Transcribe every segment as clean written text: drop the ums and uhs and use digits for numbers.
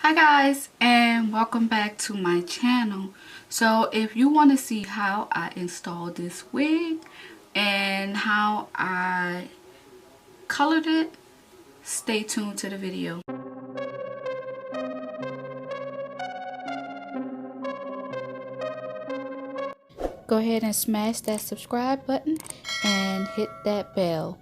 Hi guys, and welcome back to my channel. So if you want to see how I installed this wig and how I colored it, stay tuned to the video. Go ahead and smash that subscribe button and hit that bell.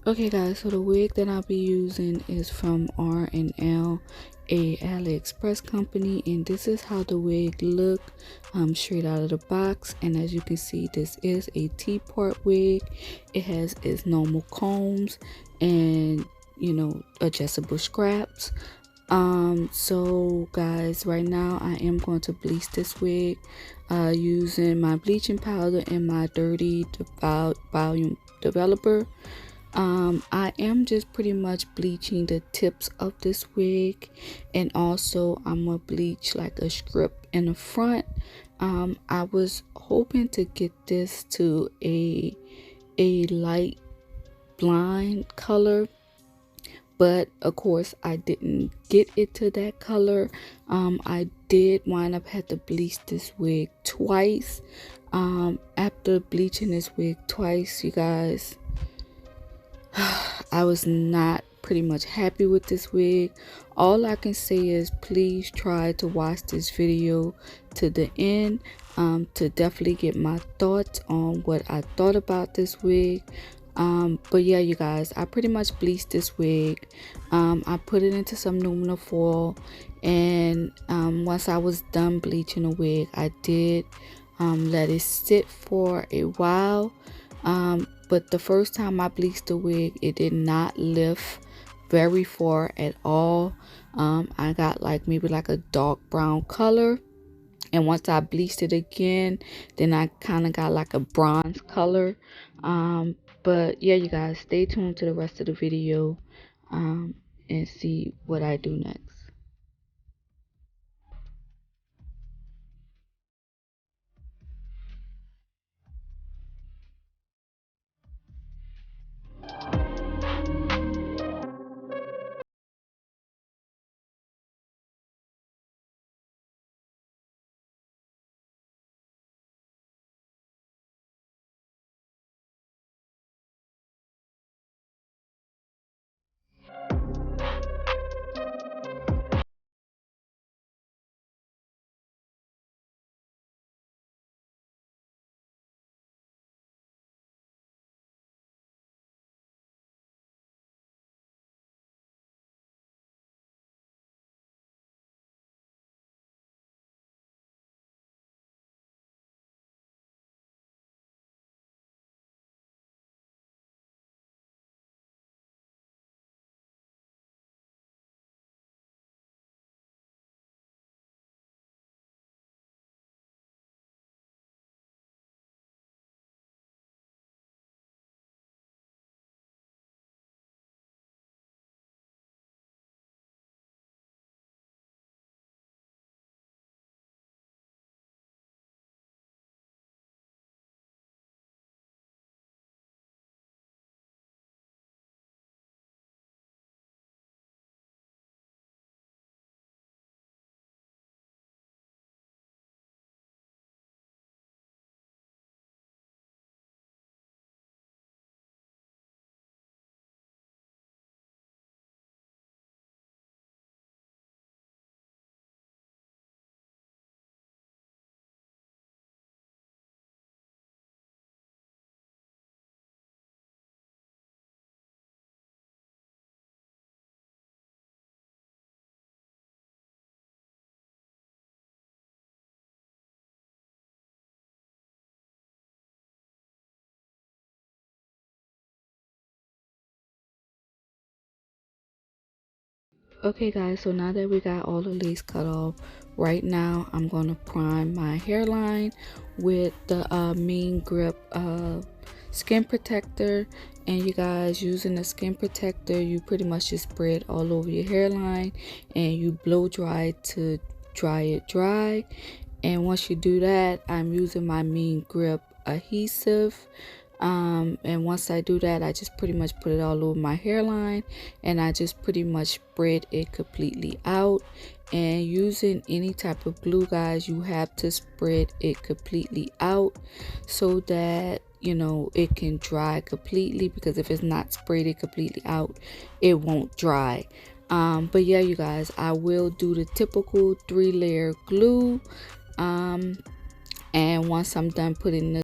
Okay guys, so the wig that I'll be using is from R&L, a Aliexpress company, and this is how the wig look straight out of the box. And as you can see, this is a T-part wig. It has its normal combs and adjustable scraps. So guys, right now I am going to bleach this wig using my bleaching powder and my dirty volume developer. I am just pretty much bleaching the tips of this wig, and also I'm gonna bleach like a strip in the front. I was hoping to get this to a light blonde color, but of course I didn't get it to that color. I did wind up had to bleach this wig twice. After bleaching this wig twice, you guys, I was not pretty much happy with this wig. All I can say is please try to watch this video to the end to definitely get my thoughts on what I thought about this wig. But yeah, you guys, I pretty much bleached this wig. I put it into some aluminum foil, and once I was done bleaching the wig, I did let it sit for a while. But the first time I bleached the wig, it did not lift very far at all. I got maybe a dark brown color, and once I bleached it again, then I kind of got like a bronze color. But yeah, you guys, stay tuned to the rest of the video and see what I do next. Okay guys, so now that we got all the lace cut off, right now I'm going to prime my hairline with the Mean Grip skin protector. And you guys, using the skin protector, you pretty much just spread all over your hairline and you blow dry to dry it dry. And once you do that, I'm using my Mean Grip adhesive And once I do that, I just pretty much put it all over my hairline, and I just pretty much spread it completely out. And using any type of glue, guys, you have to spread it completely out so that it can dry completely, because if it's not sprayed it completely out, it won't dry. But yeah, you guys, I will do the typical 3-layer glue, and once I'm done putting the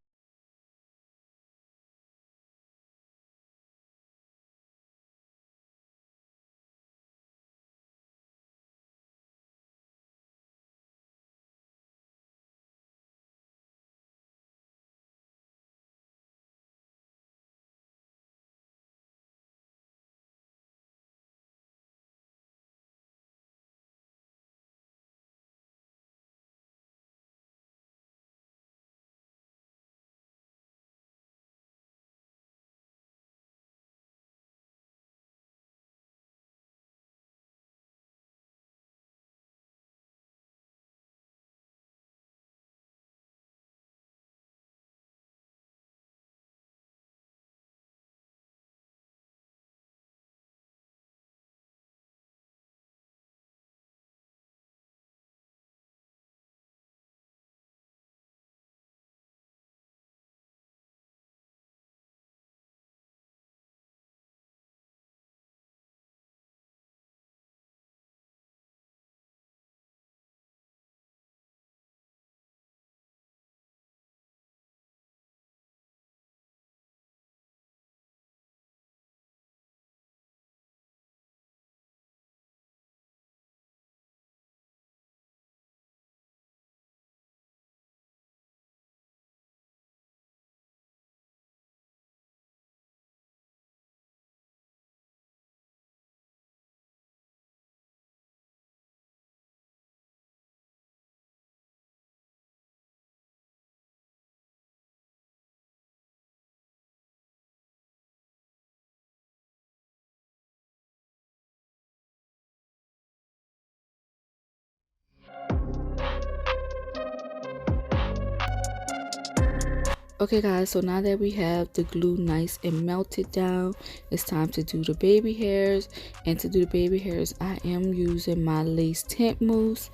Okay guys, so now that we have the glue nice and melted down, it's time to do the baby hairs. And to do the baby hairs, I am using my lace tint mousse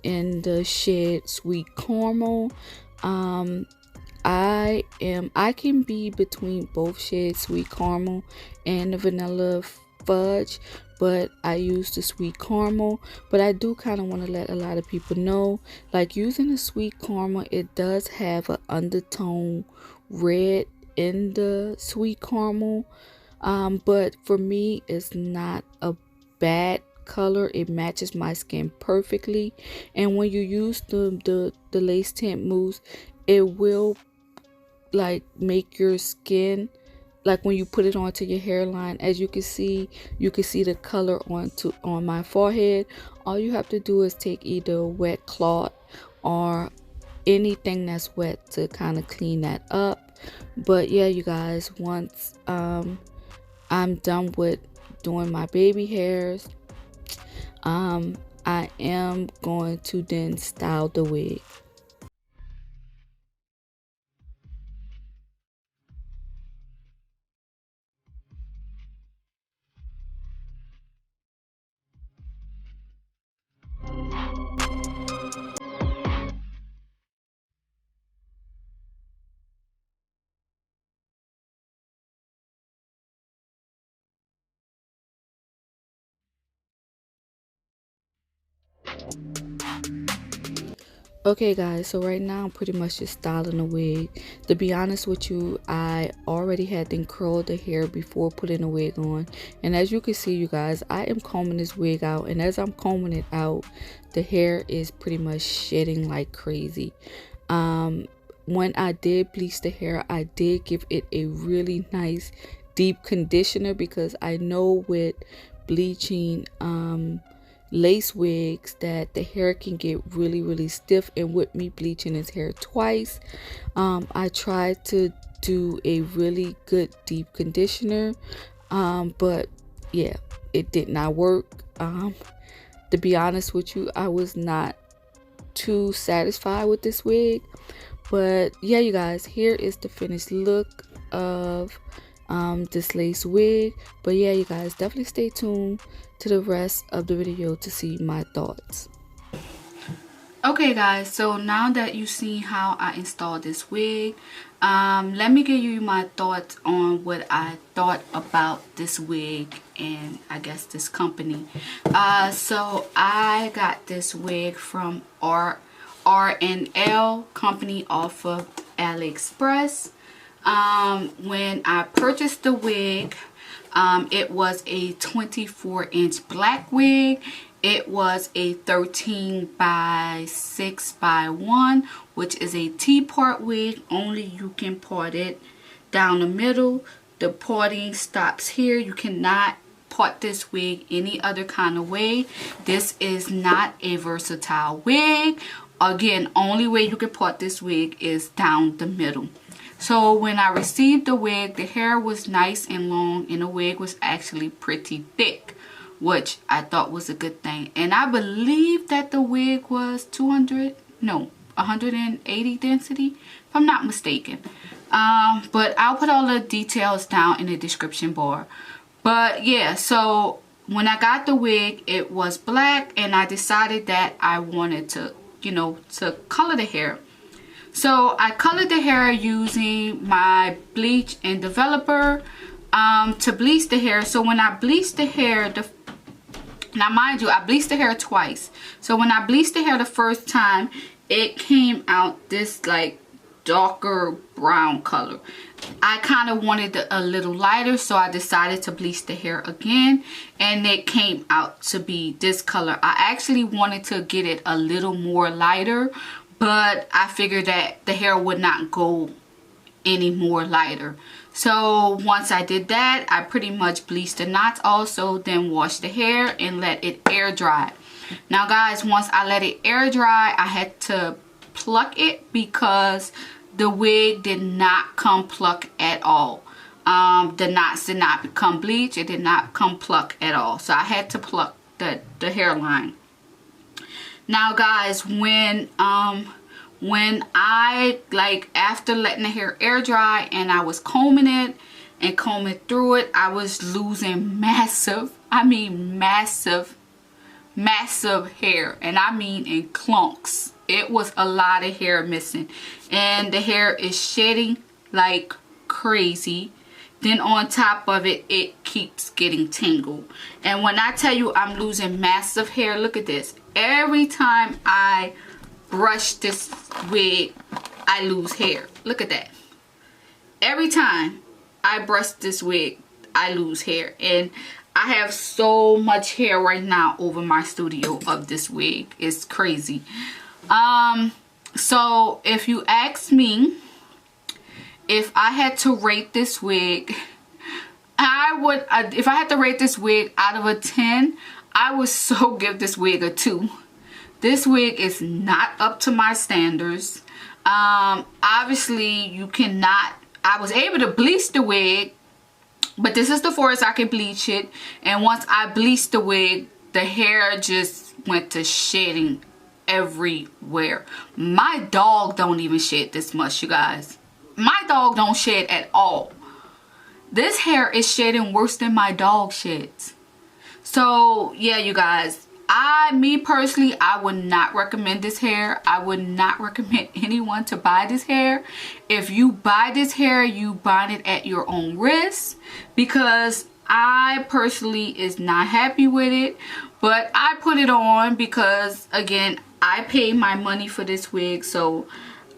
in the shade Sweet Caramel. I can be between both shades, Sweet Caramel and the Vanilla Fudge, but I use the Sweet Caramel. But I do kind of want to let a lot of people know, like, using the Sweet Caramel, it does have an undertone red in the Sweet Caramel, but for me it's not a bad color. It matches my skin perfectly. And when you use the lace tint mousse, it will like make your skin, like when you put it onto your hairline, as you can see the color on my forehead. All you have to do is take either a wet cloth or anything that's wet to kind of clean that up. But yeah, you guys, once I'm done with doing my baby hairs, I am going to then style the wig. Okay guys, so right now I'm pretty much just styling the wig. To be honest with you, I already had them curl the hair before putting the wig on. And as you can see, you guys, I am combing this wig out, and as I'm combing it out, the hair is pretty much shedding like crazy. When I did bleach the hair, I did give it a really nice deep conditioner, because I know with bleaching lace wigs that the hair can get really stiff. And with me bleaching his hair twice, I tried to do a really good deep conditioner, but yeah, it did not work. To be honest with you, I was not too satisfied with this wig. But yeah, you guys, here is the finished look. of this lace wig. But yeah, you guys, definitely stay tuned to the rest of the video to see my thoughts. Okay guys, so now that you've seen how I installed this wig, let me give you my thoughts on what I thought about this wig and I guess this company. So I got this wig from R&L company off of Aliexpress. When I purchased the wig, it was a 24-inch black wig. It was a 13 by 6 by 1, which is a T-part wig. Only you can part it down the middle. The parting stops here. You cannot part this wig any other kind of way. This is not a versatile wig. Again, only way you can part this wig is down the middle. So when I received the wig, the hair was nice and long and the wig was actually pretty thick, which I thought was a good thing. And I believe that the wig was 180 density, if I'm not mistaken. But I'll put all the details down in the description bar. But yeah, so when I got the wig, it was black and I decided that I wanted to, to color the hair. So I colored the hair using my bleach and developer to bleach the hair. So when I bleached the hair, now mind you, I bleached the hair twice. So when I bleached the hair the first time, it came out this like darker brown color. I kind of wanted a little lighter, so I decided to bleach the hair again and it came out to be this color. I actually wanted to get it a little more lighter, but I figured that the hair would not go any more lighter. So once I did that, I pretty much bleached the knots also, then washed the hair and let it air dry. Now guys, once I let it air dry, I had to pluck it because the wig did not come pluck at all. The knots did not become bleach. It did not come pluck at all. So I had to pluck the hairline. Now guys, when I, after letting the hair air dry and I was combing it and combing through it, I was losing massive hair, and I mean in clumps. It was a lot of hair missing and the hair is shedding like crazy. Then on top of it, it keeps getting tangled. And when I tell you I'm losing massive hair, look at this. Every time I brush this wig, I lose hair. Look at that. Every time I brush this wig, I lose hair. And I have so much hair right now over my studio of this wig. It's crazy. So if you ask me if I had to rate this wig, I would, if I had to rate this wig out of a 10, I would so give this wig a 2. This wig is not up to my standards. Obviously you cannot, I was able to bleach the wig, but this is the farthest I can bleach it. And once I bleached the wig, the hair just went to shedding everywhere. My dog don't even shed this much, you guys. My dog don't shed at all. This hair is shedding worse than my dog sheds. So yeah, you guys, me personally, I would not recommend this hair. I would not recommend anyone to buy this hair. If you buy this hair, you buy it at your own risk, because I personally is not happy with it. But I put it on because, again, I paid my money for this wig, so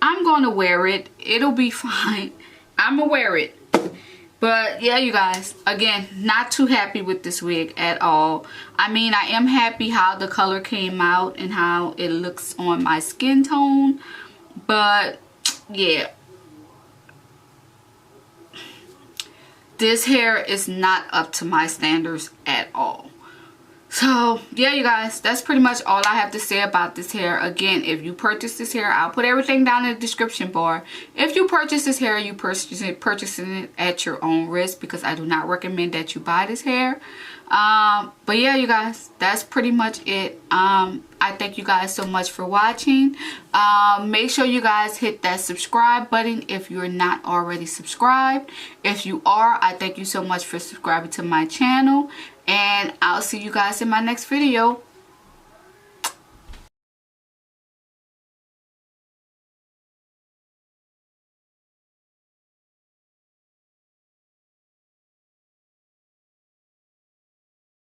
I'm gonna wear it. It'll be fine. I'm gonna wear it. But yeah, you guys, again, not too happy with this wig at all. I mean, I am happy how the color came out and how it looks on my skin tone. But yeah, this hair is not up to my standards at all. So yeah, you guys, that's pretty much all I have to say about this hair. Again, if you purchase this hair, I'll put everything down in the description bar. If you purchase this hair, you purchasing it at your own risk, because I do not recommend that you buy this hair. But yeah, you guys, that's pretty much it. I thank you guys so much for watching. Make sure you guys hit that subscribe button if you're not already subscribed. If you are, I thank you so much for subscribing to my channel, and I'll see you guys in my next video.